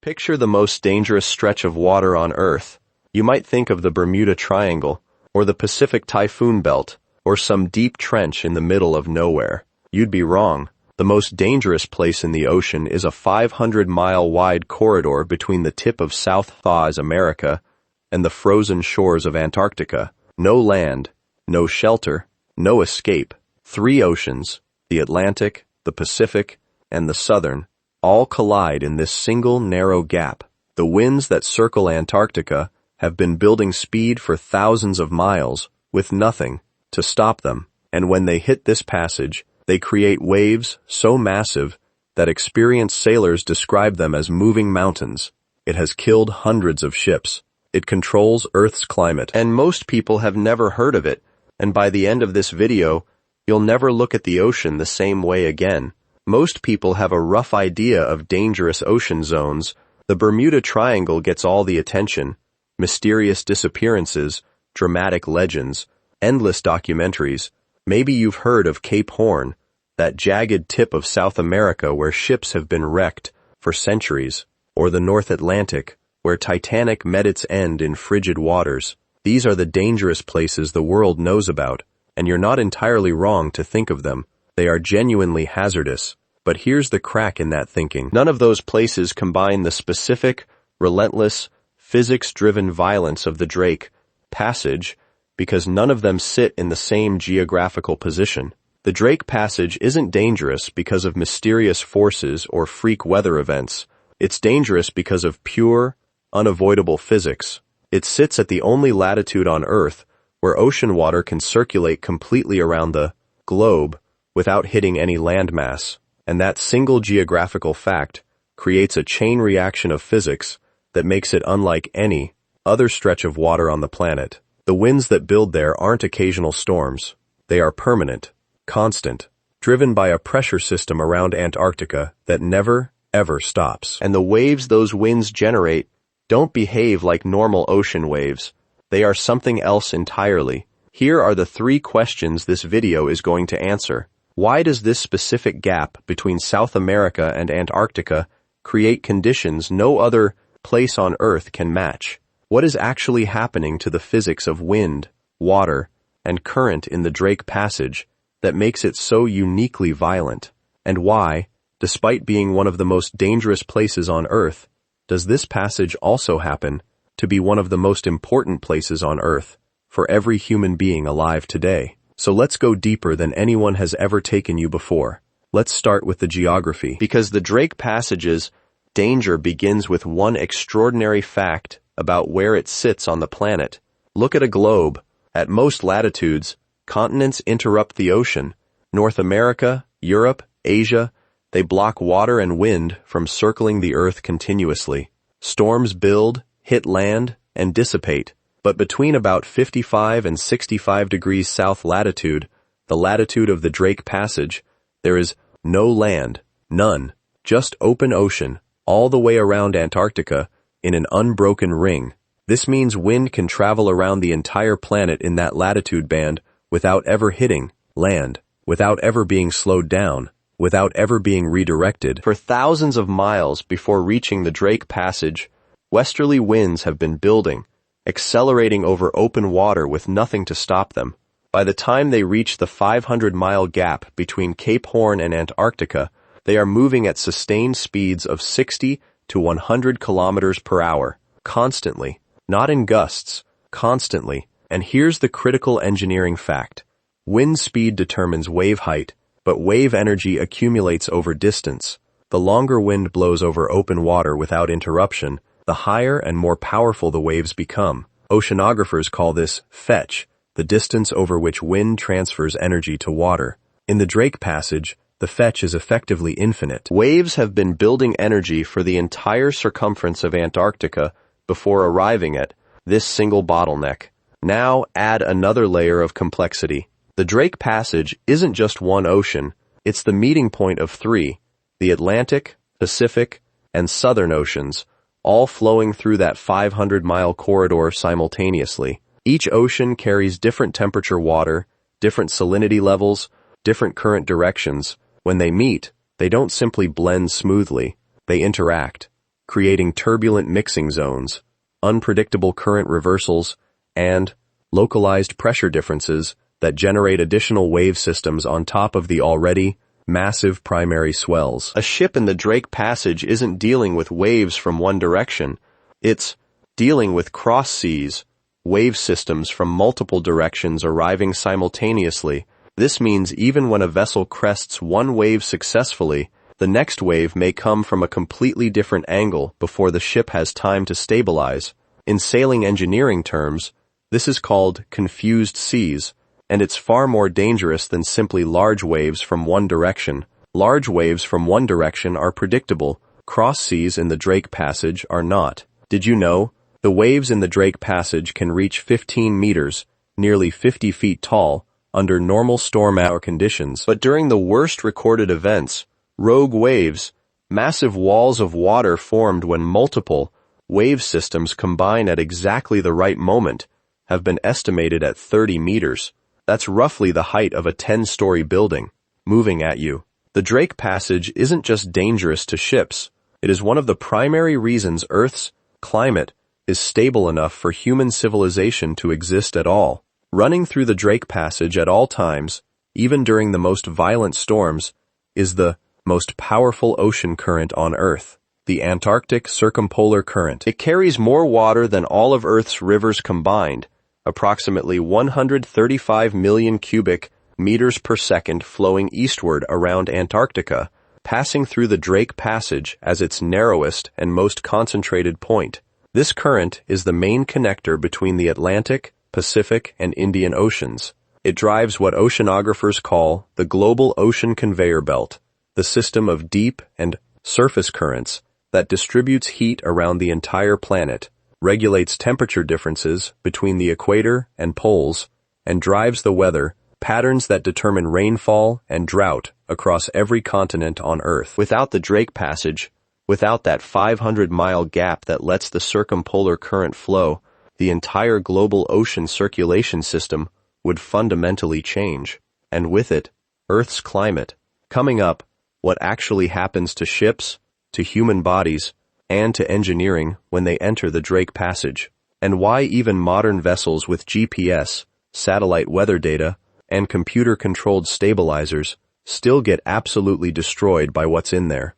Picture the most dangerous stretch of water on Earth. You might think of the Bermuda Triangle, or the Pacific typhoon belt, or some deep trench in the middle of nowhere. You'd be wrong. The most dangerous place in the ocean is a 500-mile-wide corridor between the tip of South America and the frozen shores of Antarctica. No land, no shelter, no escape. 3 oceans, the Atlantic, the Pacific, and the Southern, all collide in this single narrow gap. The winds that circle Antarctica have been building speed for thousands of miles with nothing to stop them, and when they hit this passage, they create waves so massive that experienced sailors describe them as moving mountains. It has killed hundreds of ships. It controls Earth's climate, and most people have never heard of it, and by the end of this video, you'll never look at the ocean the same way again. Most people have a rough idea of dangerous ocean zones. The Bermuda Triangle gets all the attention. Mysterious disappearances, dramatic legends, endless documentaries. Maybe you've heard of Cape Horn, that jagged tip of South America where ships have been wrecked for centuries, or the North Atlantic, where Titanic met its end in frigid waters. These are the dangerous places the world knows about, and you're not entirely wrong to think of them. They are genuinely hazardous, but here's the crack in that thinking. None of those places combine the specific, relentless, physics-driven violence of the Drake Passage, because none of them sit in the same geographical position. The Drake Passage isn't dangerous because of mysterious forces or freak weather events. It's dangerous because of pure, unavoidable physics. It sits at the only latitude on Earth where ocean water can circulate completely around the globe without hitting any landmass, and that single geographical fact creates a chain reaction of physics that makes it unlike any other stretch of water on the planet. The winds that build there aren't occasional storms. They are permanent, constant, driven by a pressure system around Antarctica that never, ever stops. And the waves those winds generate don't behave like normal ocean waves. They are something else entirely. Here are the 3 questions this video is going to answer. Why does this specific gap between South America and Antarctica create conditions no other place on Earth can match? What is actually happening to the physics of wind, water, and current in the Drake Passage that makes it so uniquely violent? And why, despite being one of the most dangerous places on Earth, does this passage also happen to be one of the most important places on Earth for every human being alive today? So let's go deeper than anyone has ever taken you before. Let's start with the geography, because the Drake Passage's danger begins with one extraordinary fact about where it sits on the planet. Look at a globe. At most latitudes, continents interrupt the ocean. North America, Europe, Asia, they block water and wind from circling the Earth continuously. Storms build, hit land, and dissipate. But between about 55 and 65 degrees south latitude, the latitude of the Drake Passage, there is no land, none, just open ocean, all the way around Antarctica in an unbroken ring. This means wind can travel around the entire planet in that latitude band without ever hitting land, without ever being slowed down, without ever being redirected. For thousands of miles before reaching the Drake Passage, westerly winds have been building, accelerating over open water with nothing to stop them. By the time they reach the 500-mile gap between Cape Horn and Antarctica, they are moving at sustained speeds of 60 to 100 kilometers per hour, constantly, not in gusts, constantly. And here's the critical engineering fact. Wind speed determines wave height, but wave energy accumulates over distance. The longer wind blows over open water without interruption, the higher and more powerful the waves become. Oceanographers call this fetch, the distance over which wind transfers energy to water. In the Drake Passage, the fetch is effectively infinite. Waves have been building energy for the entire circumference of Antarctica before arriving at this single bottleneck. Now add another layer of complexity. The Drake Passage isn't just one ocean, it's the meeting point of 3, the Atlantic, Pacific, and Southern Oceans, all flowing through that 500-mile corridor simultaneously. Each ocean carries different temperature water, different salinity levels, different current directions. When they meet, they don't simply blend smoothly, they interact. creating turbulent mixing zones, unpredictable current reversals, and localized pressure differences that generate additional wave systems on top of the already massive primary swells. A ship in the Drake Passage isn't dealing with waves from one direction. It's dealing with cross seas, wave systems from multiple directions arriving simultaneously. This means even when a vessel crests one wave successfully, the next wave may come from a completely different angle before the ship has time to stabilize. In sailing engineering terms, this is called confused seas, and it's far more dangerous than simply large waves from one direction. Large waves from one direction are predictable. Cross seas in the Drake Passage are not. Did you know? The waves in the Drake Passage can reach 15 meters, nearly 50 feet tall, under normal storm hour conditions. But during the worst recorded events, rogue waves, massive walls of water formed when multiple wave systems combine at exactly the right moment, have been estimated at 30 meters. That's roughly the height of a 10-story building, moving at you. The Drake Passage isn't just dangerous to ships. It is one of the primary reasons Earth's climate is stable enough for human civilization to exist at all. Running through the Drake Passage at all times, even during the most violent storms, is the most powerful ocean current on Earth, the Antarctic Circumpolar Current. It carries more water than all of Earth's rivers combined, approximately 135 million cubic meters per second flowing eastward around Antarctica, passing through the Drake Passage as its narrowest and most concentrated point. This current is the main connector between the Atlantic, Pacific, and Indian Oceans. It drives what oceanographers call the global ocean conveyor belt, the system of deep and surface currents that distributes heat around the entire planet, regulates temperature differences between the equator and poles, and drives the weather patterns that determine rainfall and drought across every continent on Earth. Without the Drake Passage, without that 500-mile gap that lets the circumpolar current flow, the entire global ocean circulation system would fundamentally change. And with it, Earth's climate. Coming up, what actually happens to ships, to human bodies, and to engineering when they enter the Drake Passage, and why even modern vessels with GPS, satellite weather data, and computer-controlled stabilizers still get absolutely destroyed by what's in there.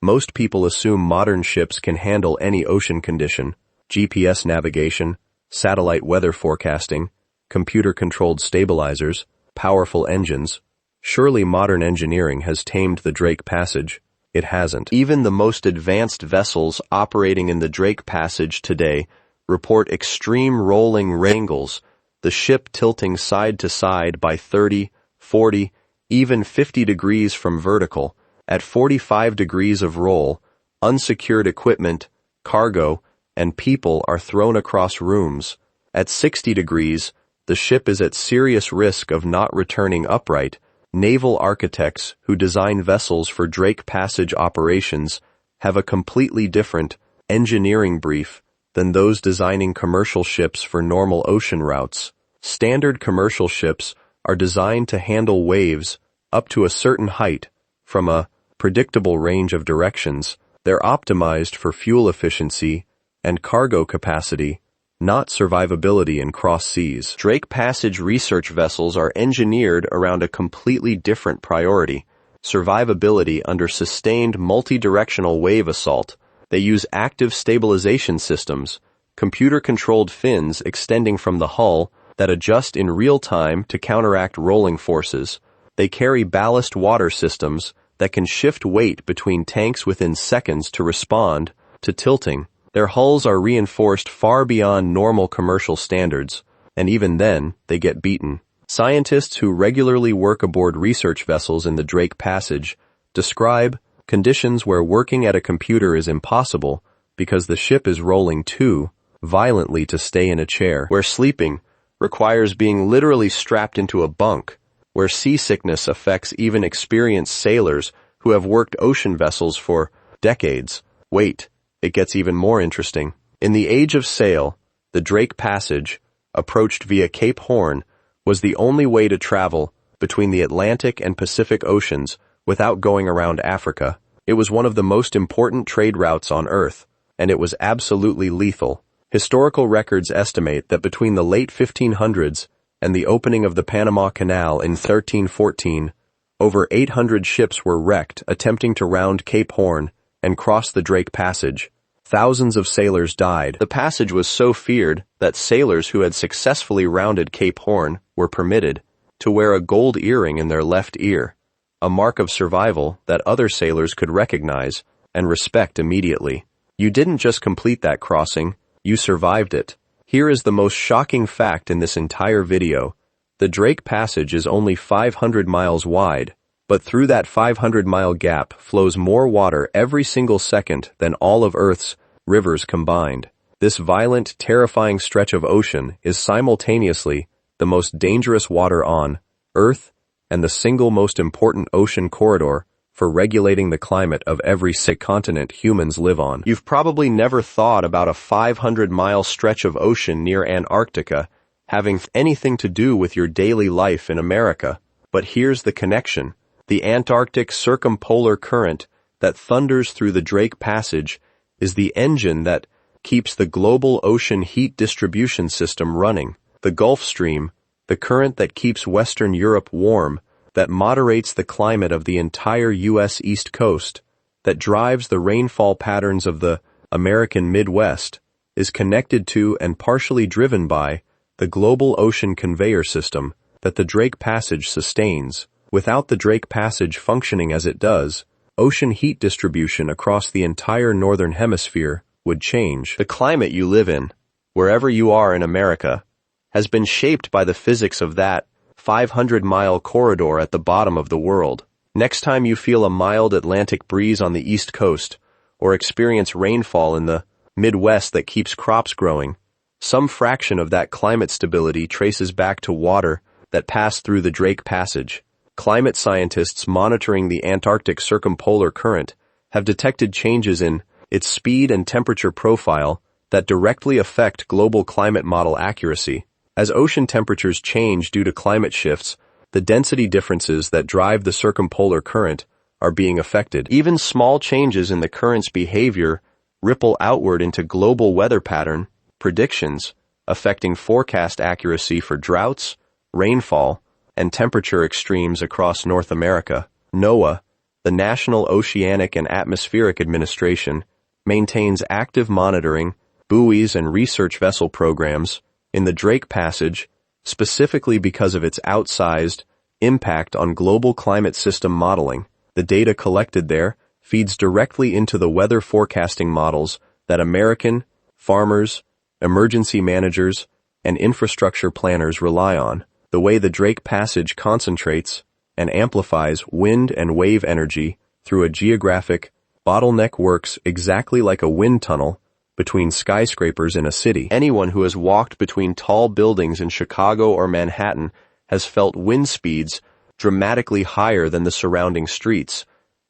Most people assume modern ships can handle any ocean condition, GPS navigation, satellite weather forecasting, computer-controlled stabilizers, powerful engines. Surely modern engineering has tamed the Drake Passage. It hasn't. Even the most advanced vessels operating in the Drake Passage today report extreme rolling angles, the ship tilting side to side by 30, 40, even 50 degrees from vertical. At 45 degrees of roll, unsecured equipment, cargo, and people are thrown across rooms. At 60 degrees, the ship is at serious risk of not returning upright. Naval architects who design vessels for Drake Passage operations have a completely different engineering brief than those designing commercial ships for normal ocean routes. Standard commercial ships are designed to handle waves up to a certain height from a predictable range of directions. They're optimized for fuel efficiency and cargo capacity, not survivability in cross seas. Drake Passage research vessels are engineered around a completely different priority: survivability under sustained multi-directional wave assault. They use active stabilization systems, computer-controlled fins extending from the hull that adjust in real time to counteract rolling forces. They carry ballast water systems that can shift weight between tanks within seconds to respond to tilting. Their hulls are reinforced far beyond normal commercial standards, and even then, they get beaten. Scientists who regularly work aboard research vessels in the Drake Passage describe conditions where working at a computer is impossible because the ship is rolling too violently to stay in a chair, where sleeping requires being literally strapped into a bunk, where seasickness affects even experienced sailors who have worked ocean vessels for decades. Wait, it gets even more interesting. In the age of sail, the Drake Passage, approached via Cape Horn, was the only way to travel between the Atlantic and Pacific Oceans without going around Africa. It was one of the most important trade routes on Earth, and it was absolutely lethal. Historical records estimate that between the late 1500s and the opening of the Panama Canal in 1314, over 800 ships were wrecked attempting to round Cape Horn and cross the Drake Passage. Thousands of sailors died. The passage was so feared that sailors who had successfully rounded Cape Horn were permitted to wear a gold earring in their left ear, a mark of survival that other sailors could recognize and respect immediately. You didn't just complete that crossing, you survived it. Here is the most shocking fact in this entire video. The Drake Passage is only 500 miles wide, but through that 500-mile gap flows more water every single second than all of Earth's rivers combined. This violent, terrifying stretch of ocean is simultaneously the most dangerous water on Earth and the single most important ocean corridor for regulating the climate of every continent humans live on. You've probably never thought about a 500-mile stretch of ocean near Antarctica having anything to do with your daily life in America, but here's the connection. The Antarctic Circumpolar Current that thunders through the Drake Passage is the engine that keeps the global ocean heat distribution system running. The Gulf Stream, the current that keeps Western Europe warm, that moderates the climate of the entire U.S. East Coast, that drives the rainfall patterns of the American Midwest, is connected to and partially driven by the global ocean conveyor system that the Drake Passage sustains. Without the Drake Passage functioning as it does, ocean heat distribution across the entire northern hemisphere would change. The climate you live in, wherever you are in America, has been shaped by the physics of that 500-mile corridor at the bottom of the world. Next time you feel a mild Atlantic breeze on the East Coast, or experience rainfall in the Midwest that keeps crops growing, some fraction of that climate stability traces back to water that passed through the Drake Passage. Climate scientists monitoring the Antarctic Circumpolar Current have detected changes in its speed and temperature profile that directly affect global climate model accuracy. As ocean temperatures change due to climate shifts, the density differences that drive the circumpolar current are being affected. Even small changes in the current's behavior ripple outward into global weather pattern predictions, affecting forecast accuracy for droughts, rainfall, and temperature extremes across North America. NOAA, the National Oceanic and Atmospheric Administration, maintains active monitoring, buoys, and research vessel programs in the Drake Passage, specifically because of its outsized impact on global climate system modeling. The data collected there feeds directly into the weather forecasting models that American farmers, emergency managers, and infrastructure planners rely on. The way the Drake Passage concentrates and amplifies wind and wave energy through a geographic bottleneck works exactly like a wind tunnel between skyscrapers in a city. Anyone who has walked between tall buildings in Chicago or Manhattan has felt wind speeds dramatically higher than the surrounding streets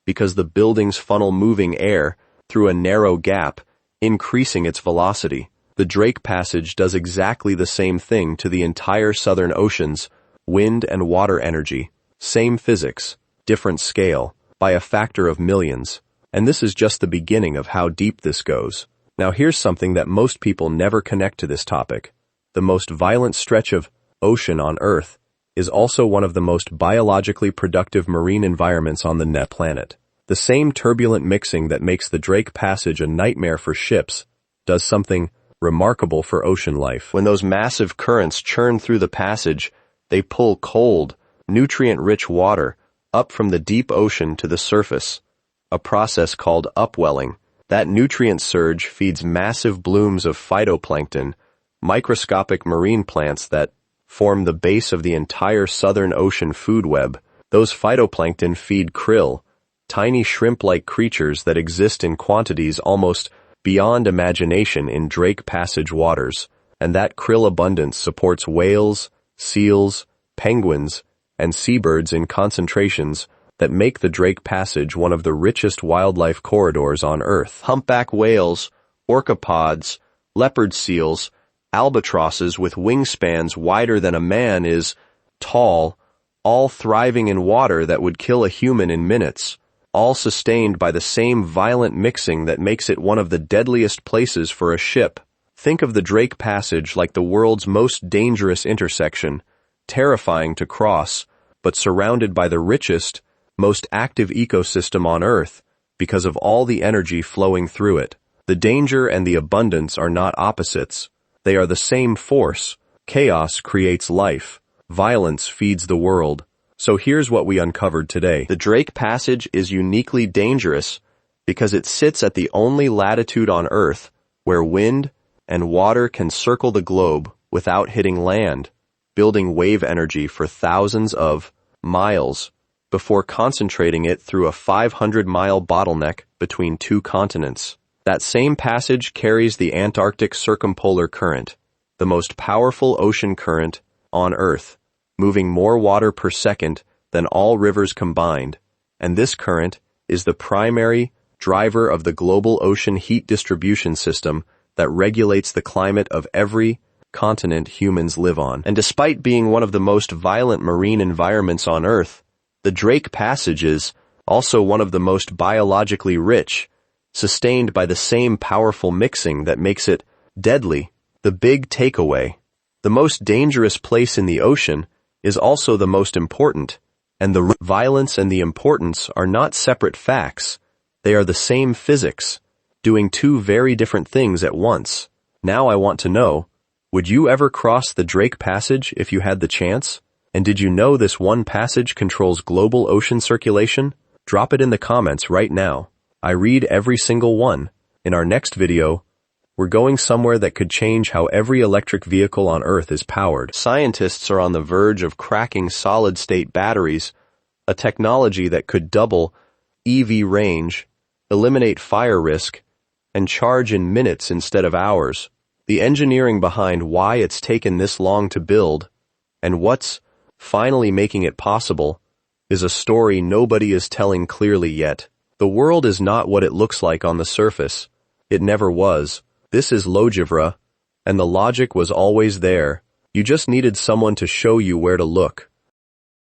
because the buildings funnel moving air through a narrow gap, increasing its velocity. The Drake Passage does exactly the same thing to the entire Southern Ocean's wind and water energy. Same physics, different scale, by a factor of millions. And this is just the beginning of how deep this goes. Now here's something that most people never connect to this topic. The most violent stretch of ocean on Earth is also one of the most biologically productive marine environments on the planet. The same turbulent mixing that makes the Drake Passage a nightmare for ships does something remarkable for ocean life. When those massive currents churn through the passage, they pull cold, nutrient-rich water up from the deep ocean to the surface, a process called upwelling. That nutrient surge feeds massive blooms of phytoplankton, microscopic marine plants that form the base of the entire Southern Ocean food web. Those phytoplankton feed krill, tiny shrimp-like creatures that exist in quantities almost beyond imagination in Drake Passage waters, and that krill abundance supports whales, seals, penguins, and seabirds in concentrations that make the Drake Passage one of the richest wildlife corridors on Earth. Humpback whales, orcapods, leopard seals, albatrosses with wingspans wider than a man is tall, all thriving in water that would kill a human in minutes. all sustained by the same violent mixing that makes it one of the deadliest places for a ship. Think of the Drake Passage like the world's most dangerous intersection, terrifying to cross, but surrounded by the richest, most active ecosystem on Earth because of all the energy flowing through it. The danger and the abundance are not opposites. They are the same force. Chaos creates life. Violence feeds the world. So here's what we uncovered today. The Drake Passage is uniquely dangerous because it sits at the only latitude on Earth where wind and water can circle the globe without hitting land, building wave energy for thousands of miles before concentrating it through a 500-mile bottleneck between two continents. That same passage carries the Antarctic Circumpolar Current, the most powerful ocean current on Earth, moving more water per second than all rivers combined, and this current is the primary driver of the global ocean heat distribution system that regulates the climate of every continent humans live on. And despite being one of the most violent marine environments on Earth, the Drake Passage is also one of the most biologically rich, sustained by the same powerful mixing that makes it deadly. The big takeaway: the most dangerous place in the ocean is also the most important, and the violence and the importance are not separate facts. They are the same physics, doing two very different things at once. Now I want to know, would you ever cross the Drake Passage if you had the chance? And did you know this one passage controls global ocean circulation? Drop it in the comments right now. I read every single one. In our next video, we're going somewhere that could change how every electric vehicle on Earth is powered. Scientists are on the verge of cracking solid-state batteries, a technology that could double EV range, eliminate fire risk, and charge in minutes instead of hours. The engineering behind why it's taken this long to build, and what's finally making it possible, is a story nobody is telling clearly yet. The world is not what it looks like on the surface. It never was. This is Logivra, and the logic was always there. You just needed someone to show you where to look.